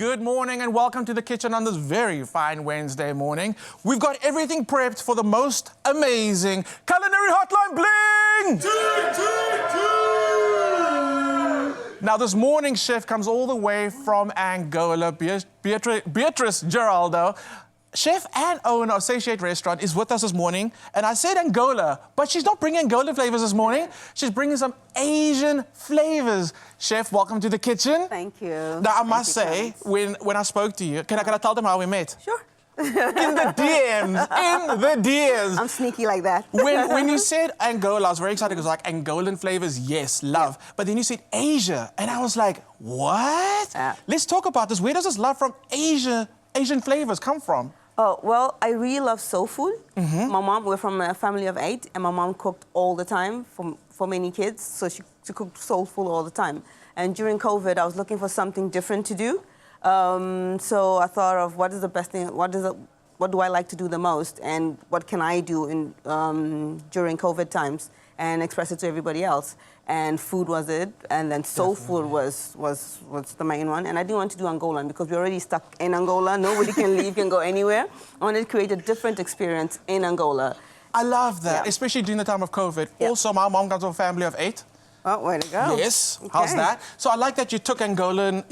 good morning and welcome to the kitchen on this very fine Wednesday morning. We've got everything prepped for the most amazing Culinary Hotline Bling! Now this morning, chef comes all the way from Angola, Beatriz Geraldo. Chef and owner of Satiate Restaurant is with us this morning, and I said Angola, but she's not bringing Angola flavors this morning. She's bringing some Asian flavors. Chef, welcome to the kitchen. Thank you. Now, I must say, when I spoke to you, can I tell them how we met? Sure. In the DMs. I'm sneaky like that. When you said Angola, I was very excited because like Angolan flavors, yes, love. Yeah. But then you said Asia, and I was like, what? Let's talk about this. Where does this love from Asian flavors come from? Oh, well, I really love soul food. My mom, we're from a family of 8, and my mom cooked all the time for many kids, so she cooked soul food all the time. And during COVID, I was looking for something different to do. So I thought of what is the best thing, what do I like to do the most, and what can I do during COVID times, and express it to everybody else. And food was it, and then soul food was the main one. And I didn't want to do Angolan because we're already stuck in Angola. Nobody can leave, can go anywhere. I wanted to create a different experience in Angola. I love that, especially during the time of COVID. Yeah. Also, my mom comes from a family of 8. Oh, way to go. Yes, okay. How's that? So I like that you took Angolan,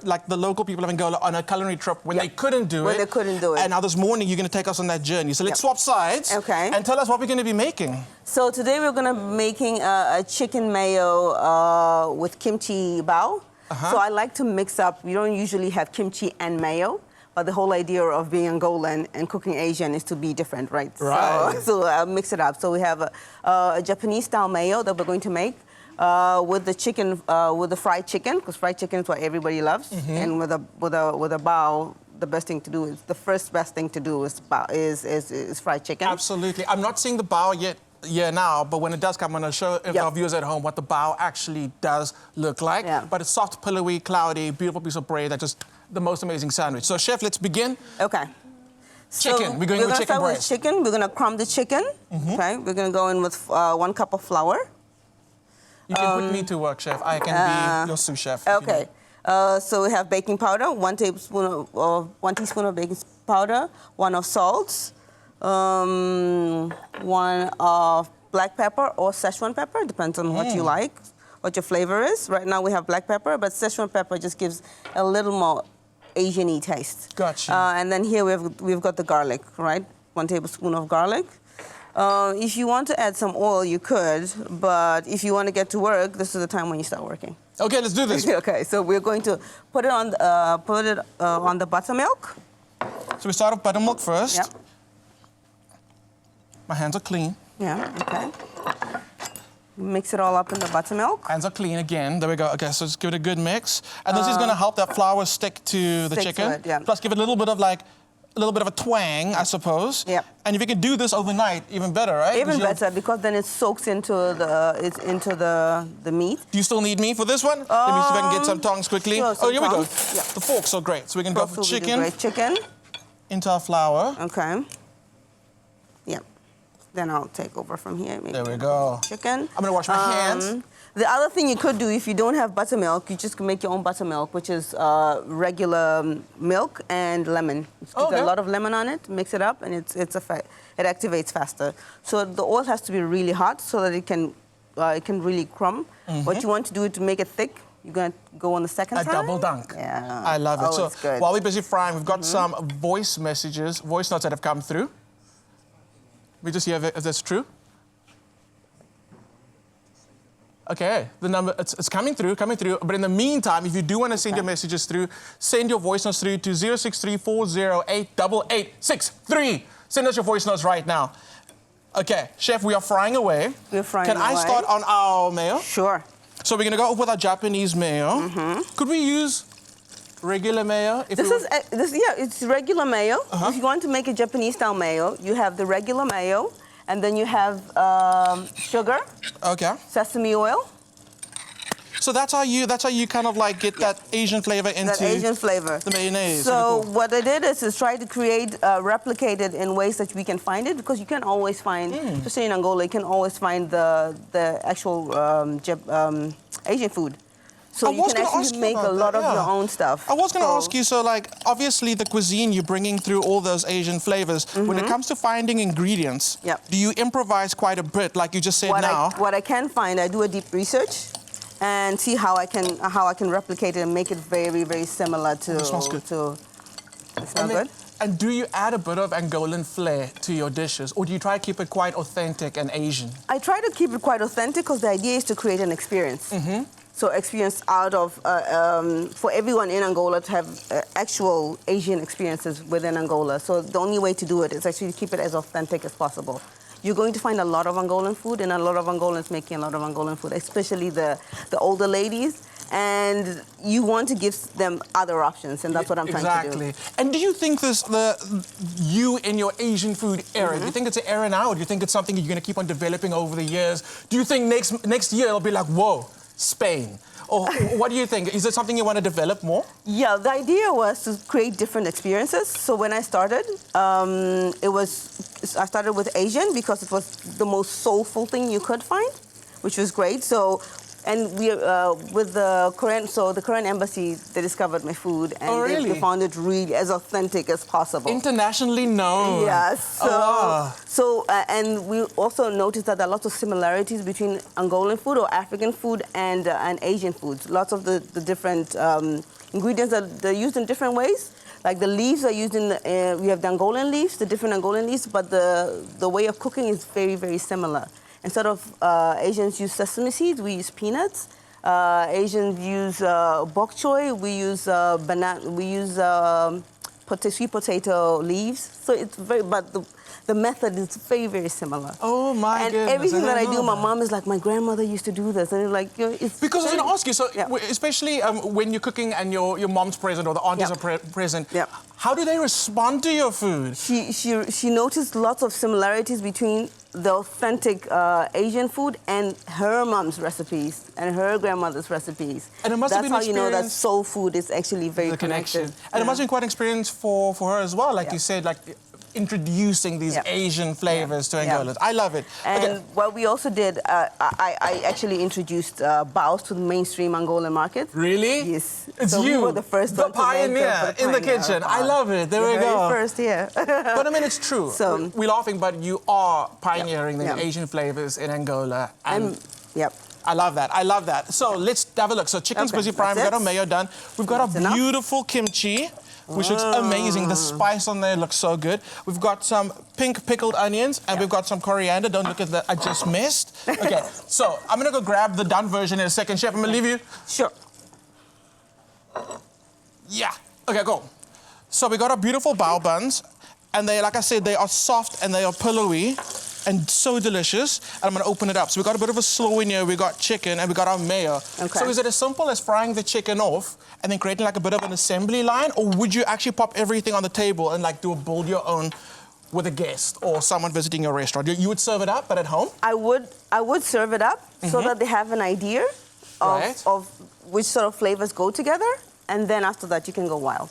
like the local people of Angola on a culinary trip when they couldn't do it. When they couldn't do it. And now this morning you're going to take us on that journey. So let's swap sides and tell us what we're going to be making. So today we're going to be making a chicken mayo with kimchi bao. So I like to mix up. We don't usually have kimchi and mayo. But the whole idea of being Angolan and cooking Asian is to be different, right? Right. So I'll mix it up. So we have a Japanese-style mayo that we're going to make. With the chicken, with the fried chicken, because fried chicken is what everybody loves, and with a bao, the best thing to do is the best thing to do is fried chicken. Absolutely. I'm not seeing the bao yet now, but when it does come, I'm going to show our viewers at home what the bao actually does look like. But it's soft, pillowy, cloudy, beautiful piece of bread. That's just the most amazing sandwich. So, chef, let's begin. Okay. Chicken. So we're going with chicken breast. With chicken. We're going to crumb the chicken. Okay. We're going to go in with 1 cup of flour. You can put me to work, chef. I can be your sous chef. Okay. So we have baking powder, 1 teaspoon of baking powder, 1 of salt, 1 of black pepper or Szechuan pepper, depends on what you like, what your flavor is. Right now we have black pepper, but Szechuan pepper just gives a little more Asian-y taste. Gotcha. And then here we've got the garlic, right? 1 tablespoon of garlic. If you want to add some oil, you could, but if you want to get to work, this is the time when you start working. Okay, let's do this. Okay, so we're going to put it on the buttermilk. So we start with buttermilk first. Yep. My hands are clean. Yeah, okay. Mix it all up in the buttermilk. Hands are clean again. There we go. Okay, so just give it a good mix. And this is going to help that flour stick to the chicken. To it, Plus give it a little bit of a twang, I suppose. Yep. And if you can do this overnight, even better, right? Even better, because then it soaks into the meat. Do you still need me for this one? Let me see if I can get some tongs quickly. Sure, here we go. Yeah. The forks are great. So we can go for chicken. Chicken. Into our flour. Okay. Yep. Then I'll take over from here. There we go. Chicken. I'm going to wash my hands. The other thing you could do if you don't have buttermilk, you just can make your own buttermilk, which is regular milk and lemon. Put a lot of lemon on it, mix it up, and it activates faster. So the oil has to be really hot so that it can really crumb. What you want to do is to make it thick. You're going to go on the second time. A double dunk. Yeah. I love it. So good. while we're busy frying, we've got some voice notes that have come through. We just hear if that's true. Okay, the number, it's coming through. But in the meantime, if you do want to send your messages through, send your voice notes through to 063-408-8863. Send us your voice notes right now. Okay, chef, we are frying away. We're frying away. Can I start on our mayo? Sure. So we're going to go with our Japanese mayo. Could we use regular mayo? It's regular mayo. If you want to make a Japanese-style mayo, you have the regular mayo. And then you have sugar, sesame oil. So that's how you kind of like get that Asian flavor into the mayonnaise. So what I did is try to replicate it in ways that we can find it, because you can always find, especially in Angola, you can always find the actual Asian food. So you can actually make a lot of your own stuff. I was going to ask you, so like, obviously the cuisine, you're bringing through all those Asian flavors. When it comes to finding ingredients, do you improvise quite a bit, like you just said now? What I can find, I do a deep research and see how I can replicate it and make it very, very similar to... It smells good. It smells good? And do you add a bit of Angolan flair to your dishes, or do you try to keep it quite authentic and Asian? I try to keep it quite authentic because the idea is to create an experience. So experience out of, for everyone in Angola to have actual Asian experiences within Angola. So the only way to do it is actually to keep it as authentic as possible. You're going to find a lot of Angolan food and a lot of Angolans making a lot of Angolan food, especially the older ladies. And you want to give them other options, and that's what I'm trying to do. Exactly. And do you think you in your Asian food era, do you think it's an era now, or do you think it's something you're going to keep on developing over the years? Do you think next year it'll be like, whoa, Spain? Or what do you think? Is it something you want to develop more? Yeah, the idea was to create different experiences. So when I started, I started with Asian because it was the most soulful thing you could find, which was great. So, and we with the Korean embassy, they discovered my food and they found it really as authentic as possible. Internationally known. Yes. And we also noticed that there are lots of similarities between Angolan food or African food and Asian foods. Lots of the different ingredients they're used in different ways. Like the leaves are used in we have the Angolan leaves, the different Angolan leaves, but the way of cooking is very, very similar. Instead of Asians use sesame seeds, we use peanuts. Asians use bok choy. We use banana. We use sweet potato leaves. So it's very, but the method is very, very similar. Oh my goodness! And everything that I do, my mom is like, my grandmother used to do this, and it's like, it's because I was going to ask you. So especially when you're cooking and your mom's present or the aunties are present, how do they respond to your food? She noticed lots of similarities between the authentic Asian food and her mom's recipes and her grandmother's recipes. And it must have been how you know that soul food is actually very connected. And it must have been quite an experience for her as well, like you said, like introducing these Asian flavors to Angolans. I love it. And what we also did, I actually introduced baos to the mainstream Angolan market. Really? Yes. It's so you, we were the first the pioneer in the kitchen. I love it. There we go. First, But I mean, it's true. So, we're laughing, but you are pioneering the Asian flavors in Angola. And I love that. I love that. So let's have a look. So chicken's busy frying. We've got our mayo done. We've got our beautiful kimchi, which looks amazing. The spice on there looks so good. We've got some pink pickled onions, and we've got some coriander. Don't look at that. I just missed. Okay, so I'm going to go grab the done version in a second. Chef, I'm going to leave you. Sure. Yeah. Okay, go. So we got our beautiful bao buns, and they, like I said, they are soft and they are pillowy and so delicious. And I'm going to open it up. So we got a bit of a slaw in here. We got chicken, and we got our mayo. Okay. So is it as simple as frying the chicken off and then creating like a bit of an assembly line, or would you actually pop everything on the table and like build your own with a guest or someone visiting your restaurant? You would serve it up, but at home? I would serve it up so that they have an idea of which sort of flavors go together, and then after that you can go wild.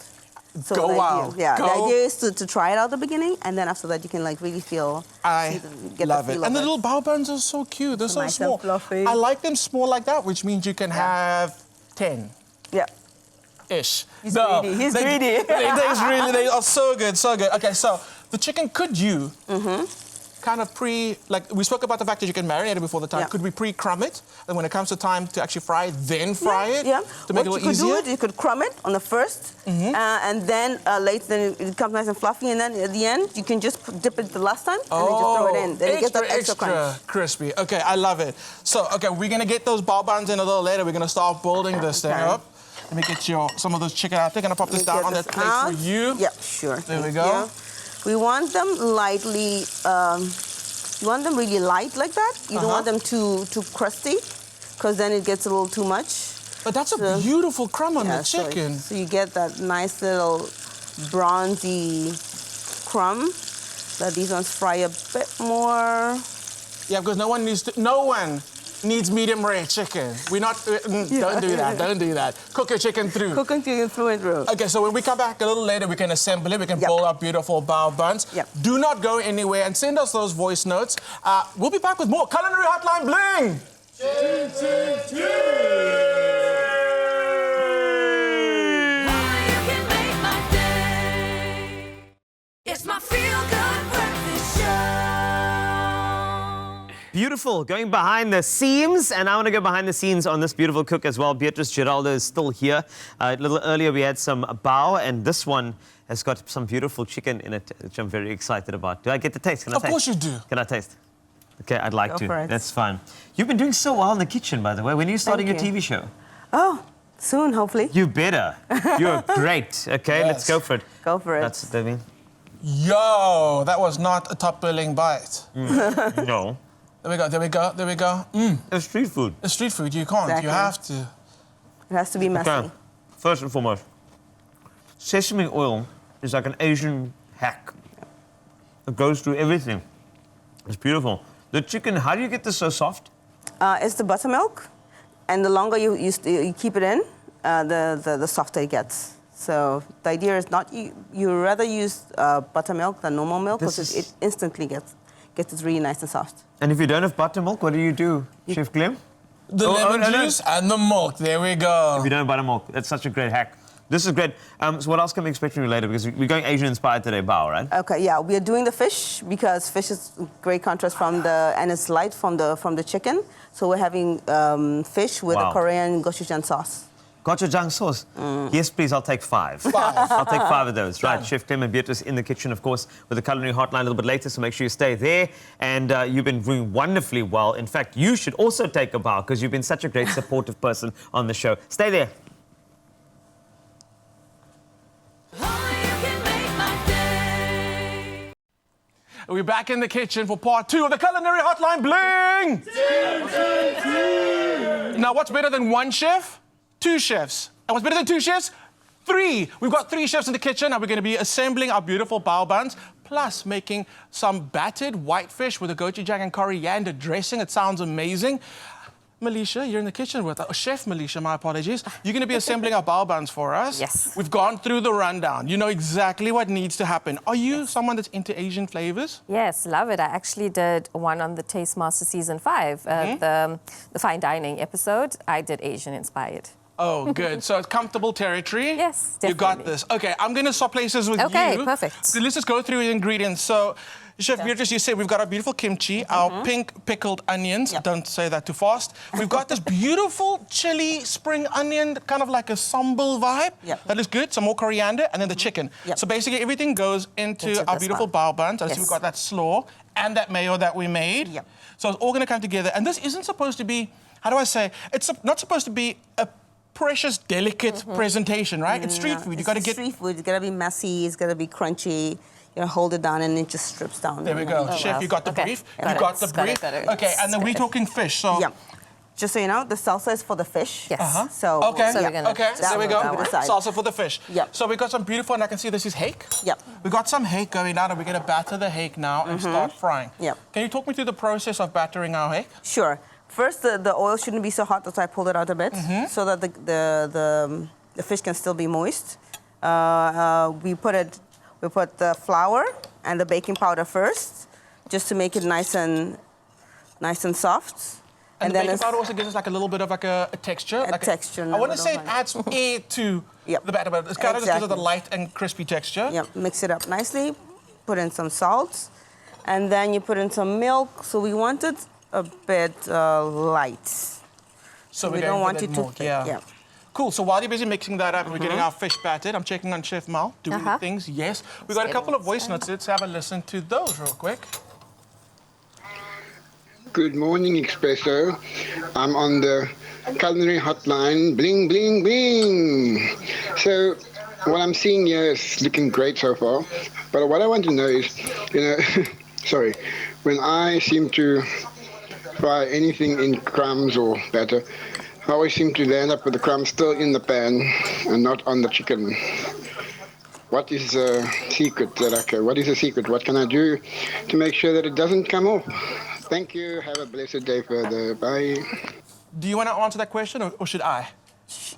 So go wild. The idea is to try it out at the beginning, and then after that you can like really feel. I love it. And the little bao buns are so cute. They're so nice small. And fluffy. I like them small like that, which means you can have 10. Yeah. Ish. He's greedy. He's greedy. They are so good, so good. Okay, so the chicken, could you kind of we spoke about the fact that you can marinate it before the time. Yeah. Could we pre-crumb it? And when it comes to time to actually fry it, then fry it? Yeah. To make it a little easier? You could crumb it on the first, and then later then it comes nice and fluffy, and then at the end you can just dip it the last time and then just throw it in. Then you get that extra crunch. Crispy. Okay, I love it. So, okay, we're gonna get those bao buns in a little later. We're gonna start building this thing up. Let me get some of those chicken out there. Gonna pop this down on that plate for you. Yeah, sure. There we go. We want them lightly, you want them really light like that. You don't want them too crusty, because then it gets a little too much. But that's a beautiful crumb on the chicken. So you get that nice little bronzy crumb. Let these ones fry a bit more. Yeah, because no one needs medium rare chicken. We're not, don't do that, don't do that. Cook your chicken through. Cook it through and through. Okay, so when we come back a little later, we can assemble it, we can build our beautiful bao buns. Do not go anywhere and send us those voice notes. We'll be back with more Culinary Hotline Bling! Ching, ching, ching. beautiful. Going behind the scenes, and I want to go behind the scenes on this beautiful cook as well. Beatriz Geraldo is still here. A little earlier we had some bao, and this one has got some beautiful chicken in it, which I'm very excited about. Do I get to taste? Can I taste? Of course you do. Can I taste? Okay, I'd like Go to. for it. That's fine. You've been doing so well in the kitchen, by the way. When are you starting your Thank you. TV show? Oh, soon, hopefully. You better. You're great. Okay, let's go for it. Go for it. That's what I mean. Yo, that was not a top billing bite. No. There we go, there we go, there we go. It's street food. It's street food, you can't, Exactly. you have to. It has to be messy. Okay. First and foremost, sesame oil is like an Asian hack. It goes through everything. It's beautiful. The chicken, how do you get this so soft? It's the buttermilk, and the longer you keep it in, the softer it gets. So the idea is not you rather use buttermilk than normal milk because it instantly gets it really nice and soft. And if you don't have buttermilk, what do, Chef Clem? The lemon juice and the milk, there we go. If you don't have buttermilk, that's such a great hack. This is great. So what else can we expect from you later? Because we're going Asian-inspired today, bao, right? Okay, yeah, we are doing the fish because fish is great contrast and it's light from the chicken. So we're having fish with a Korean gochujang sauce. Gochujang sauce? Yes, please, I'll take 5. I'll take 5 of those. Right, Chef Clem and Beatriz in the kitchen, of course, with the Culinary Hotline a little bit later, so make sure you stay there. And you've been doing wonderfully well. In fact, you should also take a bow because you've been such a great supportive person on the show. Stay there. We're back in the kitchen for part 2 of the Culinary Hotline Bling! Now, what's better than 1 chef? 2 chefs. And what's better than 2 chefs? 3. We've got 3 chefs in the kitchen, and we're going to be assembling our beautiful bao buns, plus making some battered whitefish with a gochujang and coriander dressing. It sounds amazing. Melisha, you're in the kitchen with us. Chef Melisha, my apologies. You're going to be assembling our bao buns for us. Yes. We've gone through the rundown. You know exactly what needs to happen. Are you someone that's into Asian flavors? Yes, love it. I actually did one on the Taste Master Season 5, the fine dining episode. I did Asian inspired. Oh, good. So it's comfortable territory. Yes, You got definitely. this. Okay, I'm going to swap places with you. Okay, perfect. So let's just go through the ingredients. So, Chef Beatriz, you said we've got our beautiful kimchi, our pink pickled onions. Don't say that too fast. We've got this beautiful chili spring onion, kind of like a sambal vibe. That is good. Some more coriander, and then the chicken. So basically everything goes into our beautiful bao buns. I see we've got that slaw and that mayo that we made. So it's all going to come together. And this isn't supposed to be, how do I say, it's not supposed to be a precious, delicate presentation, right? It's street food. You got to get street food. It's got to be messy. It's got to be crunchy. You know, hold it down and it just strips down. There we go. Chef, you got the brief. You got the brief. Okay, and then we're talking fish. So just so you know, the salsa is for the fish. Yes. So okay. So we're gonna there we go. aside. Salsa for the fish. Yep. So we got some beautiful, and I can see this is hake. Yep. We got some hake going out, and we're going to batter the hake now and start frying. Yep. Can you talk me through the process of battering our hake? Sure. First, the oil shouldn't be so hot, that's why I pulled it out a bit, so that the fish can still be moist. We put the flour and the baking powder first, just to make it nice and soft. And the baking powder also gives us like a little bit of like a texture. A texture. I want to say it adds air to the batter, but it's kind of just gives it a light and crispy texture. Yep. Mix it up nicely. Put in some salt, and then you put in some milk. So we want it a bit light. So we don't want it too thick. Yeah. Cool. So while you're busy mixing that up and we're getting our fish battered, I'm checking on Chef Mal, doing the things. Yes. We've got a couple of voice notes. Let's have a listen to those real quick. Good morning, Expresso. I'm on the Culinary Hotline. Bling, bling, bling. So what I'm seeing here is looking great so far. But what I want to know is, sorry, when I seem to fry anything in crumbs or batter, I always seem to land up with the crumbs still in the pan and not on the chicken. What is the secret what is the secret? What can I do to make sure that it doesn't come off? Thank you. Have a blessed day further. Bye. Do you want to answer that question or should I?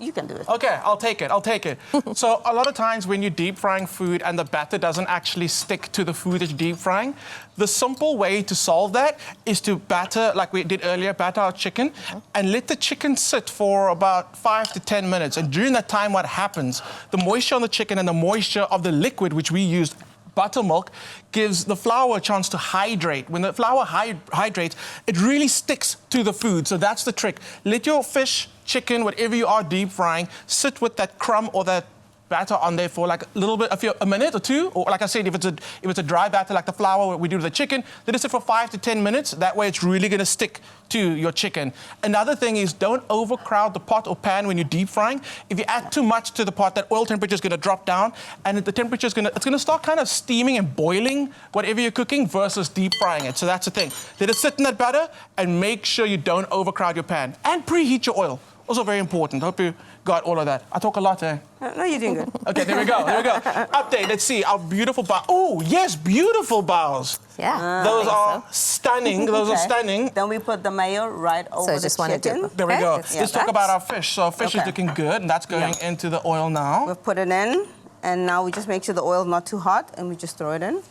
You can do it. Okay, I'll take it. So a lot of times when you're deep frying food and the batter doesn't actually stick to the food that you're deep frying, the simple way to solve that is to batter, like we did earlier, batter our chicken and let the chicken sit for about 5 to 10 minutes. And during that time, what happens, the moisture on the chicken and the moisture of the liquid, which we used, buttermilk gives the flour a chance to hydrate. When the flour hydrates, it really sticks to the food. So that's the trick. Let your fish, chicken, whatever you are deep frying, sit with that crumb or that batter on there for like a little bit, a minute or two, or like I said, if it's a dry batter like the flour we do to the chicken, let it sit for 5 to 10 minutes. That way it's really going to stick to your chicken. Another thing is don't overcrowd the pot or pan when you're deep frying. If you add too much to the pot, that oil temperature is going to drop down, and the temperature is going to start kind of steaming and boiling whatever you're cooking versus deep frying it. So that's the thing. Let it sit in that batter and make sure you don't overcrowd your pan, and preheat your oil. Also very important. Hope you got all of that. I talk a lot, eh? No, you're doing good. Okay, there we go. Update, let's see, our beautiful bao. Oh, yes, beautiful baos. Yeah. Those are stunning. Those are stunning. Then we put the mayo right over the chicken. There we go. Okay, Let's talk about our fish. So our fish is looking good, and that's going into the oil now. We've put it in, and now we just make sure the oil's not too hot, and we just throw it in.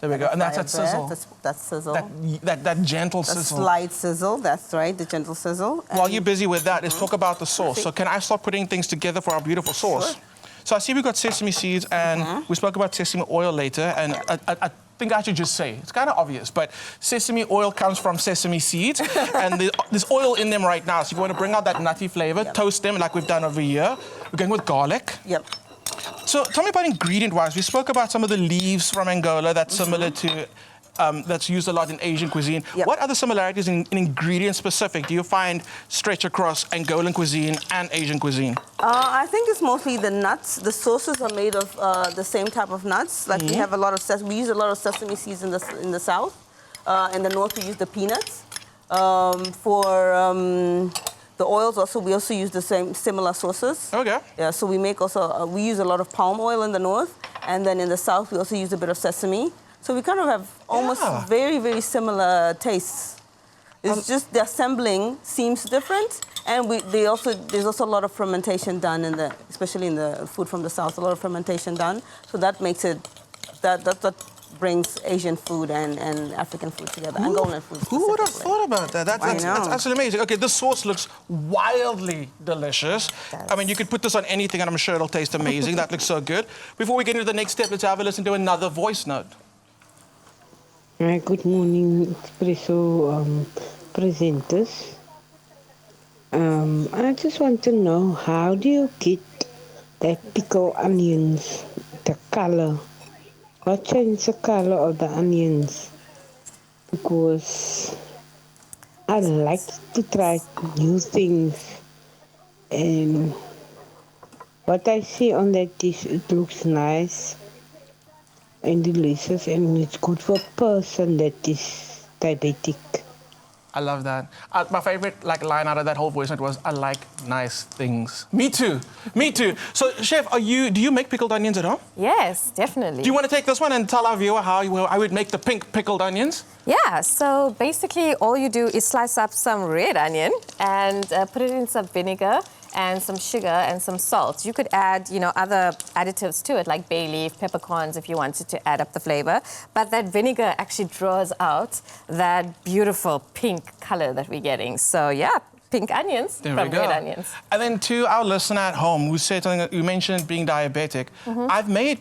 There we go, and that's that sizzle. That's sizzle. That gentle The sizzle. slight sizzle, that's right, the gentle sizzle. While you're busy with that, let's talk about the sauce. So can I start putting things together for our beautiful sauce? Sure. So I see we've got sesame seeds, and we spoke about sesame oil later, and I think I should just say, it's kind of obvious, but sesame oil comes from sesame seeds, and there's oil in them right now. So if you want to bring out that nutty flavor, toast them like we've done over here. We're going with garlic. Yep. So tell me about ingredient-wise. We spoke about some of the leaves from Angola that's similar to, that's used a lot in Asian cuisine. Yep. What other similarities in ingredient specific do you find stretch across Angolan cuisine and Asian cuisine? I think it's mostly the nuts. The sauces are made of the same type of nuts. Like we have a lot of we use a lot of sesame seeds in the south. In the north we use the peanuts. The oils also, we also use the similar sauces. Okay. Yeah, so we make also, we use a lot of palm oil in the north, and then in the south we also use a bit of sesame. So we kind of have almost very, very similar tastes. It's just the assembling seems different, and there's also a lot of fermentation done especially in the food from the south, a lot of fermentation done. So that makes it, that brings Asian food and African food together, Angolan food. Who would have thought about that? That's absolutely amazing. Okay, this sauce looks wildly delicious. I mean, you could put this on anything and I'm sure it'll taste amazing. That looks so good. Before we get into the next step, let's have a listen to another voice note. Good morning, Expresso presenters. I just want to know, how do you get that pickled onions, the color? What changes the color of the onions? Because I like to try new things, and what I see on that dish, it looks nice and delicious, and it's good for a person that is diabetic. I love that. My favorite line out of that whole voice note was, I like nice things. Me too. Me too. So, Chef, do you make pickled onions at home? Yes, definitely. Do you want to take this one and tell our viewer how I would make the pink pickled onions? Yeah, so basically all you do is slice up some red onion and put it in some vinegar and some sugar and some salt. You could add, other additives to it, like bay leaf, peppercorns, if you wanted to add up the flavor. But that vinegar actually draws out that beautiful pink color that we're getting. So, yeah, pink onions from red onions. And then to our listener at home who said something, you mentioned being diabetic. I've made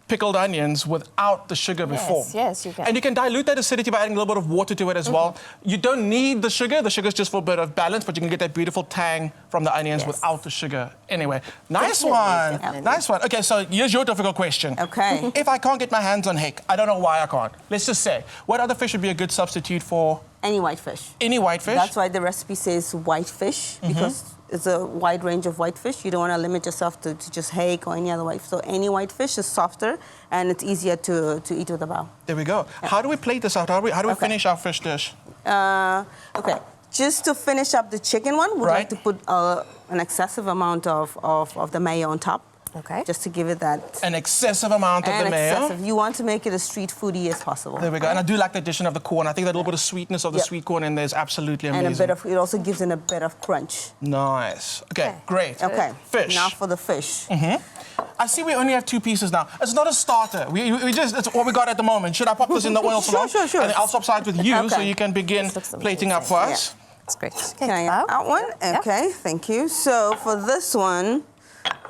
pickled onions without the sugar before. Yes, you can. And you can dilute that acidity by adding a little bit of water to it as well. You don't need the sugar. The sugar's just for a bit of balance, but you can get that beautiful tang from the onions without the sugar. Anyway, nice one. Definitely. Nice one. Okay, so here's your difficult question. Okay. If I can't get my hands on hake, I don't know why I can't. Let's just say, what other fish would be a good substitute for Any white fish. any white fish? That's why the recipe says white fish, because it's a wide range of white fish. You don't want to limit yourself to just hake or any other white. So any white fish is softer and it's easier to eat with a bowl. There we go. Yeah. How do we plate this out? How do we finish our fish dish? Okay. Just to finish up the chicken one, we'd like to put an excessive amount of the mayo on top. Okay. Just to give it that... An excessive amount of the mayo? Excessive. You want to make it as street foodie as possible. There we go. And I do like the addition of the corn. I think that little bit of sweetness of the sweet corn in there is absolutely amazing. And it also gives it a bit of crunch. Nice. Okay, great. Okay. Fish. Now for the fish. I see we only have 2 pieces now. It's not a starter. It's what we got at the moment. Should I pop this in the oil for Sure. And then I'll swap sides with you so you can begin plating up for us. That's great. Can I get that one? Okay, thank you. So for this one,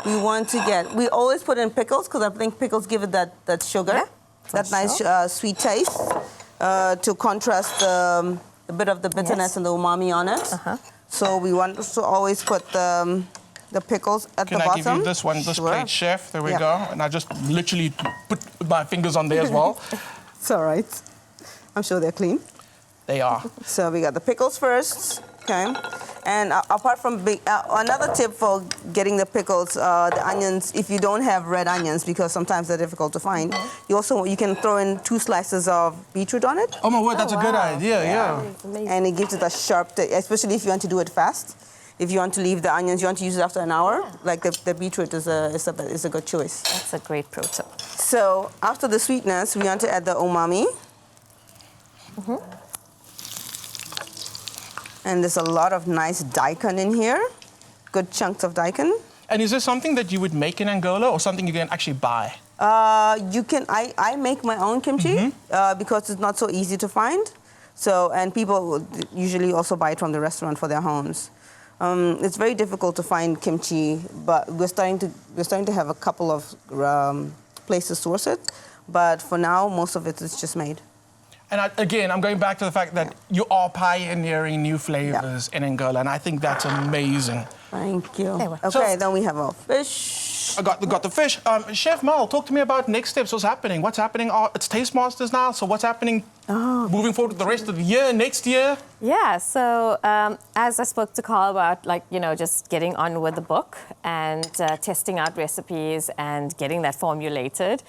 we want to we always put in pickles because I think pickles give it that sugar. that nice sweet taste to contrast a bit of the bitterness and the umami on it. So we want to always put the pickles at the bottom. Can I give you this one, this plate, Chef? There we go. And I just literally put my fingers on there as well. It's all right. I'm sure they're clean. They are. So we got the pickles first, okay? And apart from another tip for getting the pickles, the onions, if you don't have red onions, because sometimes they're difficult to find, you can throw in 2 slices of beetroot on it. Oh my word, that's a good idea, yeah. And it gives it a sharp taste, especially if you want to do it fast. If you want to leave the onions, you want to use it after an hour, like the beetroot is a good choice. That's a great pro tip. So after the sweetness, we want to add the umami. And there's a lot of nice daikon in here, good chunks of daikon. And is this something that you would make in Angola or something you can actually buy? I make my own kimchi because it's not so easy to find. So, and people usually also buy it from the restaurant for their homes. It's very difficult to find kimchi, but we're starting to have a couple of places source it. But for now, most of it is just made. And again, I'm going back to the fact that you are pioneering new flavors in Angola, and I think that's amazing. Thank you. Okay, So- then we have our fish. I got the fish. Chef Mal, talk to me about next steps. What's happening? What's happening? It's Taste Masters now, so what's happening moving forward with the rest of the year, next year? Yeah, so as I spoke to Carl about, just getting on with the book and testing out recipes and getting that formulated,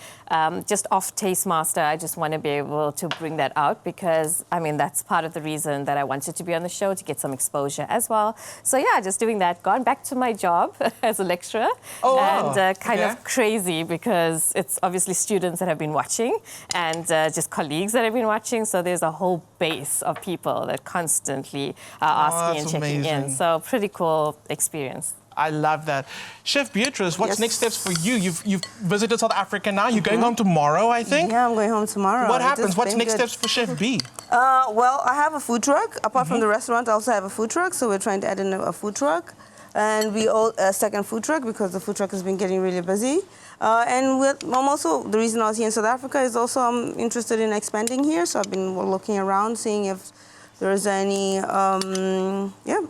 just off Taste Master, I just want to be able to bring that out because, that's part of the reason that I wanted to be on the show, to get some exposure as well. So yeah, just doing that, gone back to my job as a lecturer. Oh, wow. And kind of crazy because it's obviously students that have been watching and just colleagues that have been watching. So there's a whole base of people that constantly are asking and checking in. So pretty cool experience. I love that. Chef Beatriz, what's Yes. next steps for you? You've visited South Africa now. You're going home tomorrow, I think? Yeah, I'm going home tomorrow. What It has happens? What's been next good. steps for Chef B? Well, I have a food truck. Apart from the restaurant, I also have a food truck. So we're trying to add in a food truck. And we all a second food truck because the food truck has been getting really busy. I'm also, the reason I was here in South Africa is also I'm interested in expanding here. So I've been looking around, seeing if there's any,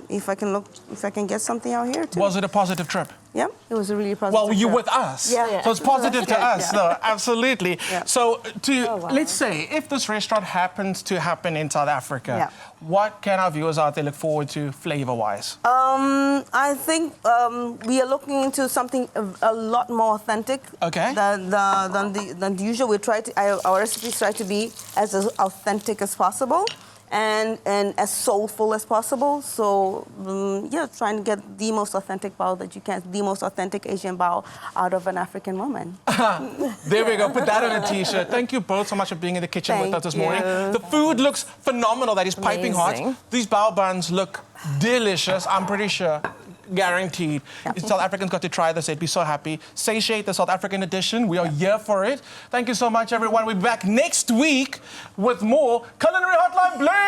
if I can get something out here too. Was it a positive trip? Yeah, it was a really positive Well, you're trip. with us. Yeah. So it's positive to us, though, absolutely. Yeah. So let's say, if this restaurant happens to happen in South Africa, what can our viewers out there look forward to flavor-wise? I think we are looking into something a lot more authentic than the usual. We try to, our recipes try to be as authentic as possible. And as soulful as possible. So, trying to get the most authentic bao that you can, the most authentic Asian bao out of an African woman. There we go. Put that on a T-shirt. Thank you both so much for being in the kitchen with us this morning. you. The food looks phenomenal. That is piping hot. These bao buns look delicious, I'm pretty sure. Guaranteed. If South Africans got to try this, they'd be so happy. Satiate, the South African edition. We are here for it. Thank you so much, everyone. We'll be back next week with more Culinary Hotline Bling!